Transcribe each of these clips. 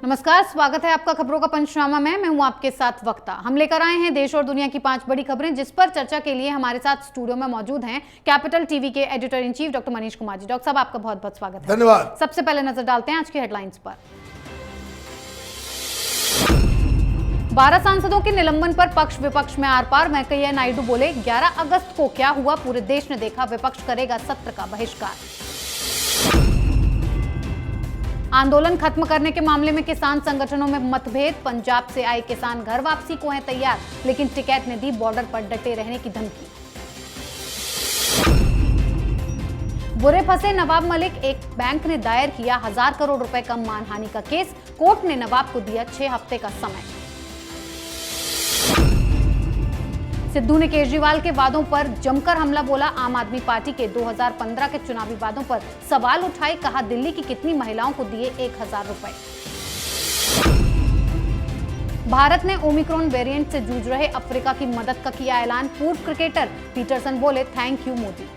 नमस्कार, स्वागत है आपका खबरों का पंचनामा में। मैं हूं आपके साथ वक्ता। हम लेकर आए हैं देश और दुनिया की 5 बड़ी खबरें, जिस पर चर्चा के लिए हमारे साथ स्टूडियो में मौजूद हैं कैपिटल टीवी के editor in chief doctor Manish Kumar ji. Doctor साहब, आपका बहुत बहुत स्वागत है। धन्यवाद। सबसे पहले नजर डालते हैं आज की हेडलाइंस पर। 12 सांसदों के निलंबन पर पक्ष विपक्ष में आर पार। वेंकैया नायडू बोले, 11 अगस्त को क्या हुआ पूरे देश ने देखा, विपक्ष करेगा सत्र का बहिष्कार। आंदोलन खत्म करने के मामले में किसान संगठनों में मतभेद। पंजाब से आए किसान घर वापसी को हैं तैयार, लेकिन टिकैत ने दी बॉर्डर पर डटे रहने की धमकी। बुरे फंसे नवाब मलिक, एक बैंक ने दायर किया 1000 करोड़ रुपए का मानहानि का केस। कोर्ट ने नवाब को दिया 6 हफ्ते का समय। सिद्धू ने केजरीवाल के वादों पर जमकर हमला बोला। आम आदमी पार्टी के 2015 के चुनावी वादों पर सवाल उठाए। कहा, दिल्ली की कितनी महिलाओं को दिए 1000 रुपए। भारत ने ओमिक्रॉन वेरिएंट से जूझ रहे अफ्रीका की मदद का किया ऐलान। पूर्व क्रिकेटर पीटरसन बोले, थैंक यू मोदी।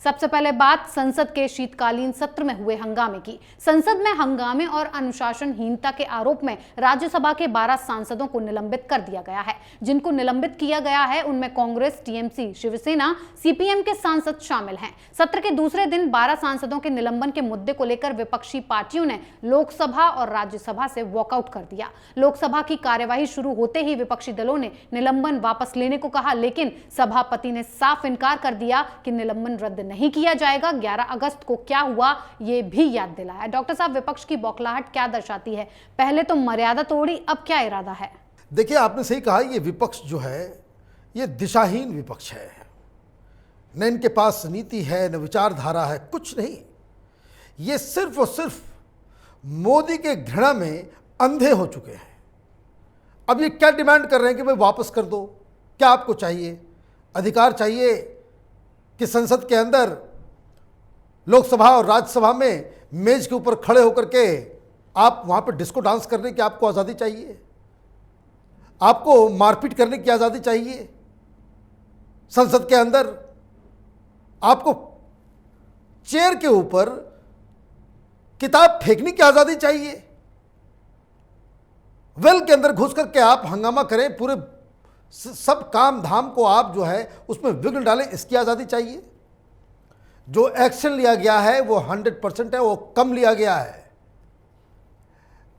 सबसे पहले बात संसद के शीतकालीन सत्र में हुए हंगामे की। संसद में हंगामे और अनुशासनहीनता के आरोप में राज्यसभा के 12 सांसदों को निलंबित कर दिया गया है। जिनको निलंबित किया गया है उनमें कांग्रेस, टीएमसी, शिवसेना, सीपीएम के सांसद शामिल हैं। सत्र के दूसरे दिन 12 सांसदों के निलंबन के मुद्दे को लेकर विपक्षी पार्टियों ने लोकसभा और राज्यसभा से वॉकआउट कर दिया। लोकसभा की कार्यवाही शुरू होते ही विपक्षी दलों ने निलंबन वापस लेने को कहा, लेकिन सभापति ने साफ इनकार कर दिया कि निलंबन रद्द नहीं किया जाएगा। 11 अगस्त को क्या हुआ ये भी याद दिलाया। डॉक्टर साहब, विपक्ष की बौखलाहट क्या दर्शाती है? पहले तो मर्यादा तोड़ी, अब क्या इरादा है? देखिए, आपने सही कहा, ये विपक्ष जो है ये दिशाहीन विपक्ष है। न इनके पास नीति है, न विचारधारा है, कुछ नहीं। ये सिर्फ और सिर्फ मोदी के घृणा में अंधे हो चुके हैं। अब ये क्या डिमांड कर रहे हैं कि भाई वापस कर दो? क्या आपको चाहिए? अधिकार चाहिए कि संसद के अंदर लोकसभा और राज्यसभा में मेज के ऊपर खड़े होकर के आप वहां पर डिस्को डांस करने की आपको आज़ादी चाहिए? आपको मारपीट करने की आज़ादी चाहिए? संसद के अंदर आपको चेयर के ऊपर किताब फेंकने की आज़ादी चाहिए? वेल के अंदर घुस करके आप हंगामा करें, पूरे सब काम धाम को आप जो है उसमें विघ्न डालें, इसकी आज़ादी चाहिए? जो एक्शन लिया गया है वो 100% है, वो कम लिया गया है।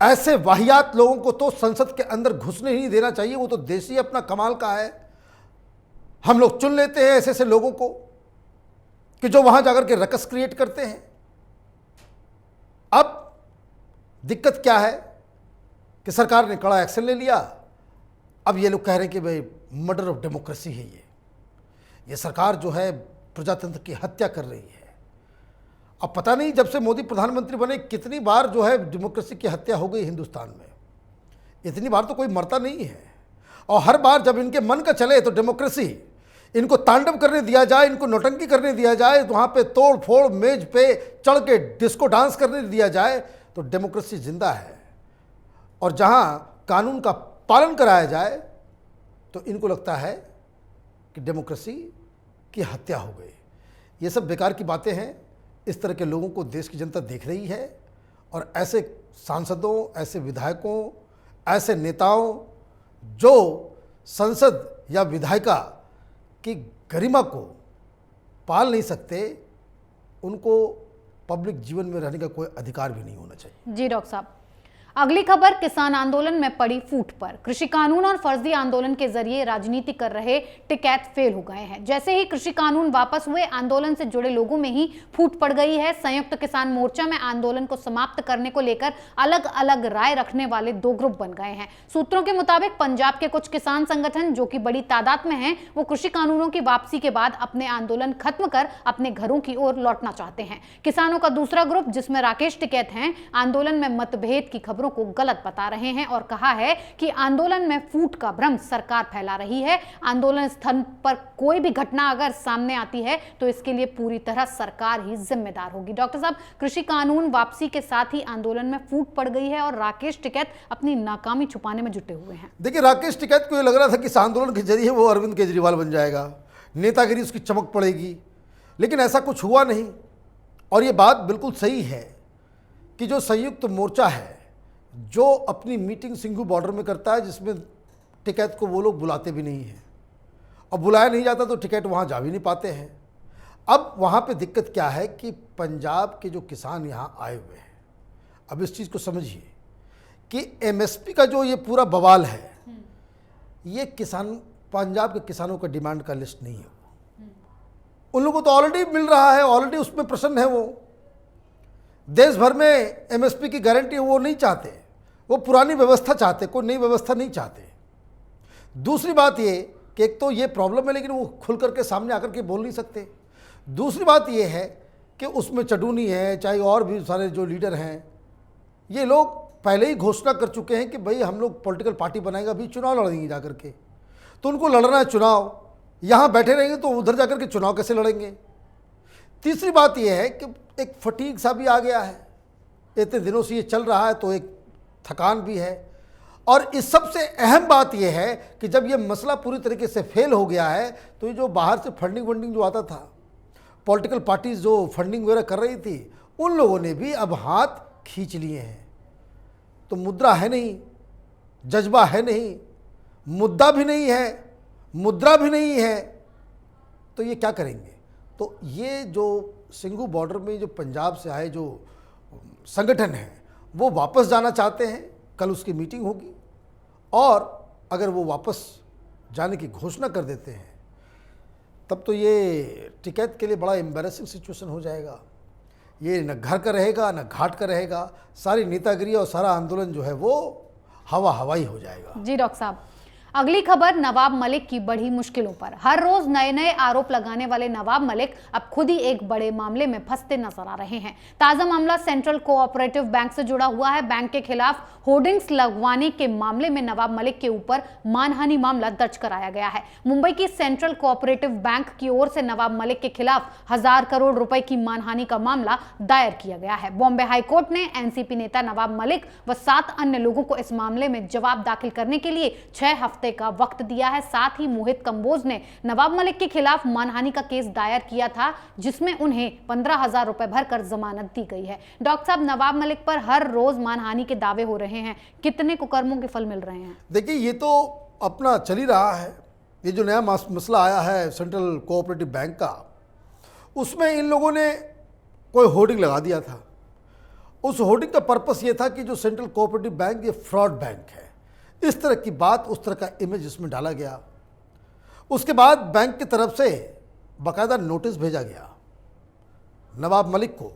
ऐसे वाहियात लोगों को तो संसद के अंदर घुसने ही नहीं देना चाहिए। वो तो देश ही अपना कमाल का है। हम लोग चुन लेते हैं ऐसे ऐसे लोगों को कि जो वहां जाकर के रकस क्रिएट करते हैं। अब दिक्कत क्या है कि सरकार ने कड़ा एक्शन ले लिया। अब ये लोग कह रहे हैं कि भाई मर्डर ऑफ डेमोक्रेसी है ये सरकार जो है प्रजातंत्र की हत्या कर रही है। अब पता नहीं जब से मोदी प्रधानमंत्री बने कितनी बार जो है डेमोक्रेसी की हत्या हो गई हिंदुस्तान में। इतनी बार तो कोई मरता नहीं है। और हर बार जब इनके मन का चले तो डेमोक्रेसी, इनको तांडव करने दिया जाए, इनको नौटंकी करने दिया जाए, वहाँ पे तोड़ फोड़ मेज पे चढ़ के डिस्को डांस करने दिया जाए तो डेमोक्रेसी जिंदा है। और जहाँ कानून का पालन कराया जाए तो इनको लगता है कि डेमोक्रेसी की हत्या हो गई। ये सब बेकार की बातें हैं। इस तरह के लोगों को देश की जनता देख रही है और ऐसे सांसदों, ऐसे विधायकों, ऐसे नेताओं जो संसद या विधायिका की गरिमा को पाल नहीं सकते, उनको पब्लिक जीवन में रहने का कोई अधिकार भी नहीं होना चाहिए। जी डॉक्टर साहब, अगली खबर किसान आंदोलन में पड़ी फूट पर। कृषि कानून और फर्जी आंदोलन के जरिए राजनीति कर रहे टिकैत फेल हो गए हैं। जैसे ही कृषि कानून वापस हुए, आंदोलन से जुड़े लोगों में ही फूट पड़ गई है। संयुक्त किसान मोर्चा में आंदोलन को समाप्त करने को लेकर अलग अलग राय रखने वाले 2 ग्रुप बन गए हैं। सूत्रों के मुताबिक पंजाब के कुछ किसान संगठन, जो कि बड़ी तादाद में हैं, वो कृषि कानूनों की वापसी के बाद अपने आंदोलन खत्म कर अपने घरों की ओर लौटना चाहते हैं। किसानों का दूसरा ग्रुप, जिसमें राकेश टिकैत हैं, आंदोलन में मतभेद की खबरों को गलत बता रहे हैं और कहा है कि आंदोलन में फूट का भ्रम सरकार फैला रही है। आंदोलन स्थल पर कोई भी घटना अगर सामने आती है तो इसके लिए पूरी तरह सरकार ही जिम्मेदार होगी। डॉक्टर साहब, कृषि कानून वापसी के साथ ही आंदोलन में फूट पड़ गई है और राकेश टिकैत अपनी नाकामी छुपाने में जुटे हुए हैं। देखिए, राकेश टिकैत को ये लग रहा था कि इस आंदोलन के जरिए वो अरविंद केजरीवाल बन जाएगा, नेतागिरी उसकी चमक पड़ेगी, लेकिन ऐसा कुछ हुआ नहीं। और ये बात बिल्कुल सही है कि जो संयुक्त मोर्चा है, जो अपनी मीटिंग सिंघू बॉर्डर में करता है, जिसमें टिकैत को वो लोग बुलाते भी नहीं हैं, और बुलाया नहीं जाता तो टिकैत वहाँ जा भी नहीं पाते हैं। अब वहाँ पे दिक्कत क्या है कि पंजाब के जो किसान यहाँ आए हुए हैं, अब इस चीज़ को समझिए कि एमएसपी का जो ये पूरा बवाल है, ये किसान, पंजाब के किसानों का डिमांड का लिस्ट नहीं है। उन लोगों को तो ऑलरेडी मिल रहा है, ऑलरेडी उसमें प्रसन्न है। वो देश भर में एमएसपी की गारंटी वो नहीं चाहते, वो पुरानी व्यवस्था चाहते, कोई नई व्यवस्था नहीं चाहते। दूसरी बात ये कि एक तो ये प्रॉब्लम है, लेकिन वो खुल करके सामने आकर के बोल नहीं सकते। दूसरी बात ये है कि उसमें चडूनी है, चाहे और भी सारे जो लीडर हैं, ये लोग पहले ही घोषणा कर चुके हैं कि भाई हम लोग पॉलिटिकल पार्टी बनाएंगे, अभी चुनाव लड़ेंगे जा करके। तो उनको लड़ना है चुनाव, यहाँ बैठे रहेंगे तो उधर जाकर के चुनाव कैसे लड़ेंगे। तीसरी बात यह है कि एक फटीग सा भी आ गया है, इतने दिनों से ये चल रहा है तो एक थकान भी है। और इस सबसे अहम बात यह है कि जब ये मसला पूरी तरीके से फेल हो गया है तो ये जो बाहर से फंडिंग वंडिंग जो आता था, पॉलिटिकल पार्टीज जो फंडिंग वगैरह कर रही थी, उन लोगों ने भी अब हाथ खींच लिए हैं। तो मुद्रा है नहीं, जज्बा है नहीं, मुद्दा भी नहीं है, मुद्रा भी नहीं है, तो ये क्या करेंगे। तो ये जो सिंघू बॉर्डर में जो पंजाब से आए जो संगठन है, वो वापस जाना चाहते हैं। कल उसकी मीटिंग होगी, और अगर वो वापस जाने की घोषणा कर देते हैं तब तो ये टिकैत के लिए बड़ा एम्बैरेसिंग सिचुएशन हो जाएगा। ये न घर का रहेगा न घाट का रहेगा, सारी नेतागिरी और सारा आंदोलन जो है वो हवा हवाई हो जाएगा। जी डॉक्टर साहब, अगली खबर नवाब मलिक की बढ़ी मुश्किलों पर। हर रोज नए नए आरोप लगाने वाले नवाब मलिक अब खुद ही एक बड़े मामले में फंसते नजर आ रहे हैं। ताजा मामला सेंट्रल कोऑपरेटिव बैंक से जुड़ा हुआ है। बैंक के खिलाफ होर्डिंग्स लगवाने के मामले में नवाब मलिक के ऊपर मानहानि मामला दर्ज कराया गया है। मुंबई की सेंट्रल कोऑपरेटिव बैंक की ओर से नवाब मलिक के खिलाफ 1000 करोड़ रुपए की मानहानि का मामला दायर किया गया है। बॉम्बे हाईकोर्ट ने एनसीपी नेता नवाब मलिक व 7 अन्य लोगों को इस मामले में जवाब दाखिल करने के लिए 6 हफ्ते का वक्त दिया है। साथ ही मोहित कंबोज ने नवाब मलिक के खिलाफ मानहानि का केस दायर किया था, जिसमें उन्हें 15,000 रुपए भरकर जमानत दी गई है। डॉक्टर साहब, नवाब मलिक पर हर रोज मानहानि के दावे हो रहे हैं, कितने कुकर्मों के फल मिल रहे हैं? देखिए, ये तो अपना चल ही रहा है। ये जो नया मसला आया है सेंट्रल कोऑपरेटिव बैंक का, उसमें इन लोगों ने कोई होर्डिंग लगा दिया था। उस होर्डिंग का पर्पस ये था कि जो सेंट्रल कोऑपरेटिव बैंक ये फ्रॉड बैंक है, इस तरह की बात, उस तरह का इमेज इसमें डाला गया। उसके बाद बैंक की तरफ से बाकायदा नोटिस भेजा गया नवाब मलिक को,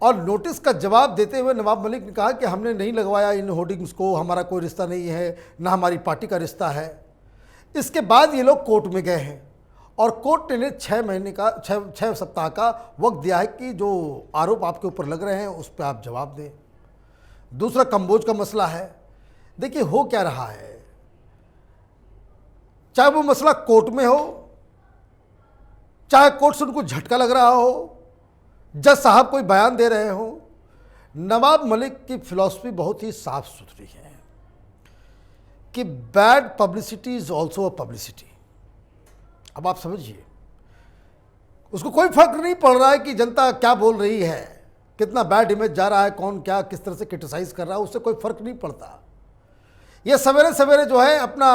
और नोटिस का जवाब देते हुए नवाब मलिक ने कहा कि हमने नहीं लगवाया इन होर्डिंग्स को, हमारा कोई रिश्ता नहीं है, ना हमारी पार्टी का रिश्ता है। इसके बाद ये लोग कोर्ट में गए हैं, और कोर्ट ने 6 सप्ताह का वक्त दिया है कि जो आरोप आपके ऊपर लग रहे हैं उस पर आप जवाब दें। दूसरा कंबोज का मसला है। देखिए, हो क्या रहा है, चाहे वो मसला कोर्ट में हो, चाहे कोर्ट से उनको झटका लग रहा हो, जज साहब कोई बयान दे रहे हो, नवाब मलिक की फिलॉसफी बहुत ही साफ सुथरी है कि bad publicity is also a publicity. अब आप समझिए, उसको कोई फर्क नहीं पड़ रहा है कि जनता क्या बोल रही है, कितना बैड इमेज जा रहा है, कौन क्या किस तरह से क्रिटिसाइज कर रहा है, उससे कोई फर्क नहीं पड़ता। ये सवेरे सवेरे जो है अपना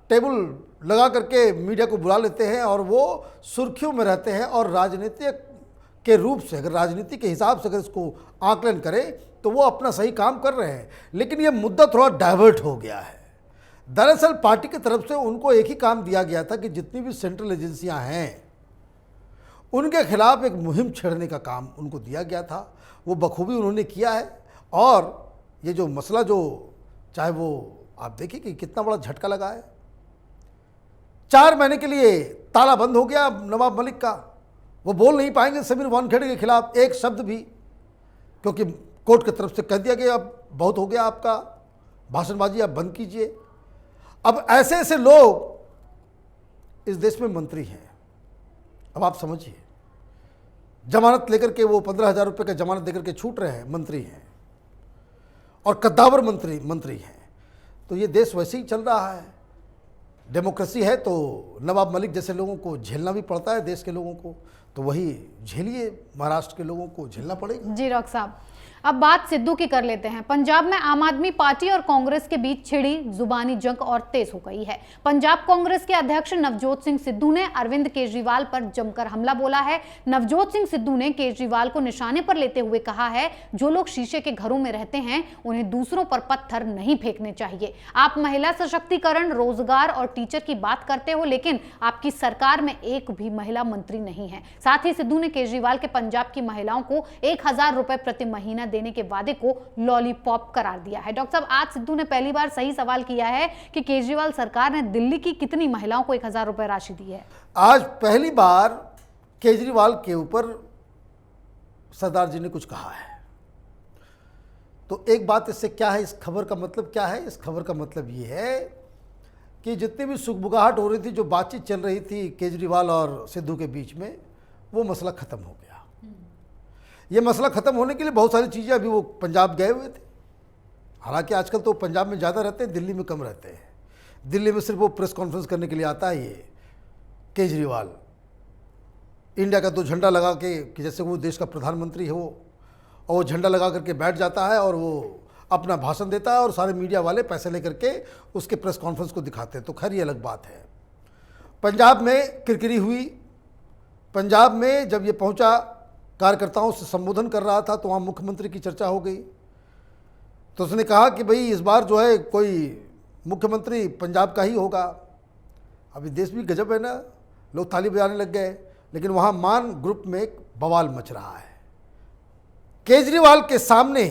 टेबल लगा करके मीडिया को बुला लेते हैं, और वो सुर्खियों में रहते हैं। और राजनीतिक के रूप से, अगर राजनीति के हिसाब से अगर इसको आकलन करें तो वो अपना सही काम कर रहे हैं। लेकिन ये मुद्दा थोड़ा डाइवर्ट हो गया है। दरअसल पार्टी की तरफ से उनको एक ही काम दिया गया था कि जितनी भी सेंट्रल एजेंसियां हैं उनके खिलाफ एक मुहिम छेड़ने का काम उनको दिया गया था। वो बखूबी उन्होंने किया है। और ये जो मसला, जो चाहे वो आप देखिए कि कितना बड़ा झटका लगा है। 4 महीने के लिए ताला बंद हो गया नवाब मलिक का। वो बोल नहीं पाएंगे समीर वानखेड़े के खिलाफ एक शब्द भी, क्योंकि कोर्ट की तरफ से कह दिया गया अब बहुत हो गया आपका भाषणबाजी, आप बंद कीजिए। अब ऐसे ऐसे लोग इस देश में मंत्री हैं। अब आप समझिए, जमानत लेकर के वो 15,000 रुपये का जमानत देकर के छूट रहे हैं, मंत्री हैं, और कद्दावर मंत्री हैं। तो ये देश वैसे ही चल रहा है। डेमोक्रेसी है तो नवाब मलिक जैसे लोगों को झेलना भी पड़ता है, देश के लोगों को। तो वही झेलिए, महाराष्ट्र के लोगों को झेलना पड़ेगा। जी डॉक्टर साहब, अब बात सिद्धू की कर लेते हैं। पंजाब में आम आदमी पार्टी और कांग्रेस के बीच छिड़ी जुबानी जंग और तेज हो गई है। पंजाब कांग्रेस के अध्यक्ष नवजोत सिंह सिद्धू ने अरविंद केजरीवाल पर जमकर हमला बोला है। नवजोत सिंह सिद्धू ने केजरीवाल को निशाने पर लेते हुए कहा है, जो लोग शीशे के घरों में रहते हैं उन्हें दूसरों पर पत्थर नहीं फेंकने चाहिए। आप महिला सशक्तिकरण, रोजगार और टीचर की बात करते हो, लेकिन आपकी सरकार में एक भी महिला मंत्री नहीं है। साथ ही सिद्धू ने केजरीवाल के पंजाब की महिलाओं को 1000 रुपए प्रति महीना देने के वादे को लॉलीपॉप करार दिया है। डॉक्टर साहब, आज सिद्धू ने पहली बार सही सवाल किया है कि केजरीवाल सरकार ने दिल्ली की कितनी महिलाओं को 1000 रुपए राशि दी है। आज पहली बार केजरीवाल के ऊपर सरदार जी ने कुछ कहा है। तो एक बात इससे क्या है, इस खबर का मतलब क्या है? इस खबर का मतलब ये है कि जितनी भी सुगबुगाहट हो रही थी, जो बातचीत चल रही थी केजरीवाल और सिद्धू के बीच में, वो मसला खत्म हो गया। ये मसला ख़त्म होने के लिए बहुत सारी चीज़ें, अभी वो पंजाब गए हुए थे। हालांकि आजकल तो पंजाब में ज़्यादा रहते हैं, दिल्ली में कम रहते हैं। दिल्ली में सिर्फ वो प्रेस कॉन्फ्रेंस करने के लिए आता है ये केजरीवाल, इंडिया का 2 झंडा लगा के, कि जैसे वो देश का प्रधानमंत्री हो, और वो झंडा लगा करके बैठ जाता है और वो अपना भाषण देता है और सारे मीडिया वाले पैसे लेकर के उसके प्रेस कॉन्फ्रेंस को दिखाते हैं। तो खैर ये अलग बात है। पंजाब में किरकिरी हुई। पंजाब में जब ये पहुँचा, कार्यकर्ताओं से संबोधन कर रहा था, तो वहाँ मुख्यमंत्री की चर्चा हो गई। तो उसने कहा कि भाई इस बार जो है कोई मुख्यमंत्री पंजाब का ही होगा। अभी देश भी गजब है ना, लोग ताली बजाने लग गए। लेकिन वहाँ मान ग्रुप में एक बवाल मच रहा है। केजरीवाल के सामने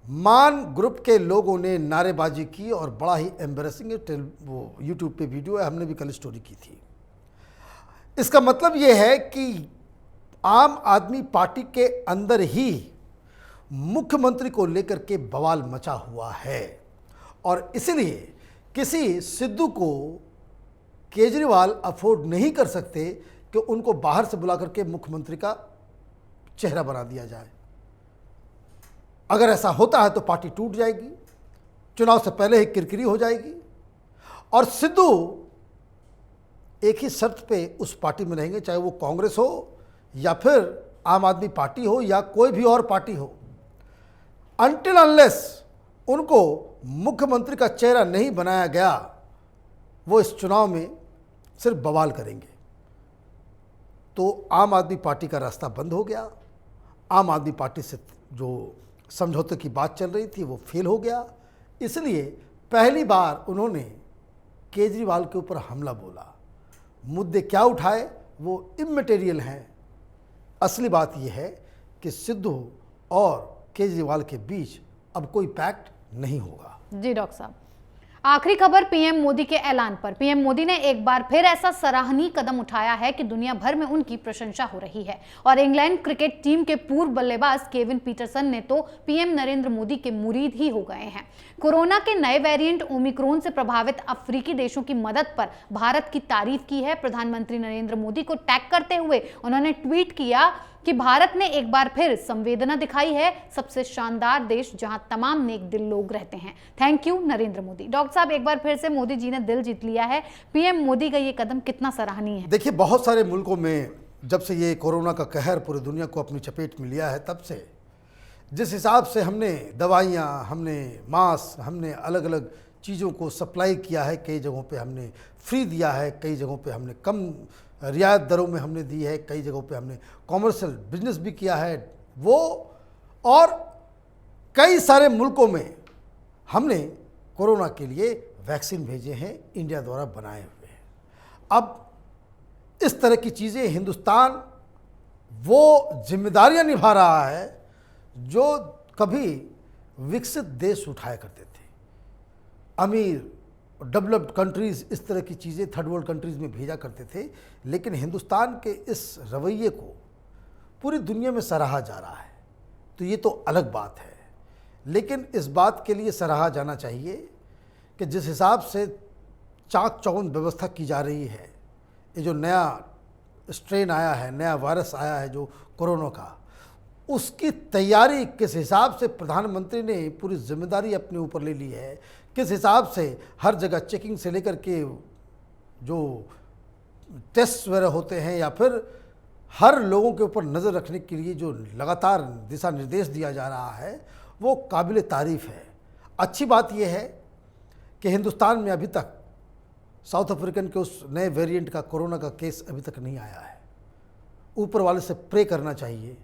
मान ग्रुप के लोगों ने नारेबाजी की और बड़ा ही एम्बेरसिंग, वो यूट्यूब पे वीडियो है, हमने भी कल स्टोरी की थी। इसका मतलब ये है कि आम आदमी पार्टी के अंदर ही मुख्यमंत्री को लेकर के बवाल मचा हुआ है, और इसलिए किसी सिद्धू को केजरीवाल अफोर्ड नहीं कर सकते कि उनको बाहर से बुला करके मुख्यमंत्री का चेहरा बना दिया जाए। अगर ऐसा होता है तो पार्टी टूट जाएगी, चुनाव से पहले ही किरकिरी हो जाएगी, और सिद्धू एक ही शर्त पे उस पार्टी में रहेंगे, चाहे वो कांग्रेस हो या फिर आम आदमी पार्टी हो या कोई भी और पार्टी हो। अनटिल अनलेस उनको मुख्यमंत्री का चेहरा नहीं बनाया गया, वो इस चुनाव में सिर्फ बवाल करेंगे। तो आम आदमी पार्टी का रास्ता बंद हो गया। आम आदमी पार्टी से जो समझौते की बात चल रही थी वो फेल हो गया। इसलिए पहली बार उन्होंने केजरीवाल के ऊपर हमला बोला। मुद्दे क्या उठाए वो इमैटेरियल हैं। असली बात यह है कि सिद्धू और केजरीवाल के बीच अब कोई पैक्ट नहीं होगा। जी डॉक्टर साहब, आखिरी खबर पीएम मोदी के ऐलान पर। पीएम मोदी ने एक बार फिर ऐसा सराहनीय कदम उठाया है कि दुनिया भर में उनकी प्रशंसा हो रही है। और इंग्लैंड क्रिकेट टीम के पूर्व बल्लेबाज केविन पीटरसन ने तो पीएम नरेंद्र मोदी के मुरीद ही हो गए हैं। कोरोना के नए वेरिएंट ओमिक्रॉन से प्रभावित अफ्रीकी देशों की मदद पर भारत की तारीफ की है। प्रधानमंत्री नरेंद्र मोदी को टैग करते हुए उन्होंने ट्वीट किया कि भारत ने एक बार फिर संवेदना दिखाई है, सबसे शानदार देश जहां तमाम नेक दिल लोग रहते हैं। Thank you Narendra Modi. Doctor साहब, एक बार फिर से मोदी जी ने दिल जीत लिया है। पीएम मोदी का ये कदम कितना सराहनीय है? देखिए, बहुत सारे मुल्कों में जब से ये कोरोना का कहर पूरी दुनिया को अपनी चपेट में लिया है, तब से जिस हिसाब से हमने दवाइयाँ, हमने मास्क, हमने अलग अलग चीज़ों को सप्लाई किया है, कई जगहों पे हमने फ्री दिया है, कई जगहों पे हमने कम रियायत दरों में हमने दी है, कई जगहों पे हमने कॉमर्शियल बिजनेस भी किया है वो, और कई सारे मुल्कों में हमने कोरोना के लिए वैक्सीन भेजे हैं, इंडिया द्वारा बनाए हुए हैं। अब इस तरह की चीज़ें हिंदुस्तान वो जिम्मेदारियां निभा रहा है जो कभी विकसित देश उठाया करते थे। अमीर डेवलप्ड कंट्रीज़ इस तरह की चीज़ें थर्ड वर्ल्ड कंट्रीज़ में भेजा करते थे, लेकिन हिंदुस्तान के इस रवैये को पूरी दुनिया में सराहा जा रहा है। तो ये तो अलग बात है, लेकिन इस बात के लिए सराहा जाना चाहिए कि जिस हिसाब से चाक चौबंद व्यवस्था की जा रही है, ये जो नया स्ट्रेन आया है, नया वायरस आया है जो कोरोना का, उसकी तैयारी किस हिसाब से प्रधानमंत्री ने पूरी जिम्मेदारी अपने ऊपर ले ली है, किस हिसाब से हर जगह चेकिंग से लेकर के जो टेस्ट वगैरह होते हैं या फिर हर लोगों के ऊपर नज़र रखने के लिए जो लगातार दिशा निर्देश दिया जा रहा है वो काबिल तारीफ़ है। अच्छी बात यह है कि हिंदुस्तान में अभी तक साउथ अफ्रीकन के उस नए वेरिएंट का कोरोना का केस अभी तक नहीं आया है। ऊपर वाले से प्रे करना चाहिए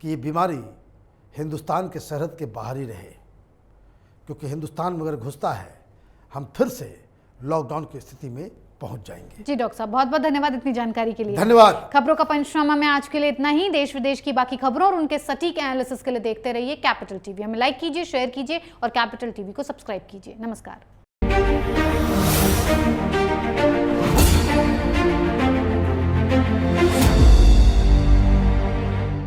कि ये बीमारी हिंदुस्तान के सरहद के बाहर ही रहे, क्योंकि हिंदुस्तान में अगर घुसता है हम फिर से लॉकडाउन की स्थिति में पहुंच जाएंगे। जी डॉक्टर साहब, बहुत बहुत धन्यवाद इतनी जानकारी के लिए। धन्यवाद। खबरों का पंचनामा में आज के लिए इतना ही। देश विदेश की बाकी खबरों और उनके सटीक एनालिसिस के लिए देखते रहिए कैपिटल टीवी। हमें लाइक कीजिए, शेयर कीजिए और कैपिटल टीवी को सब्सक्राइब कीजिए। नमस्कार।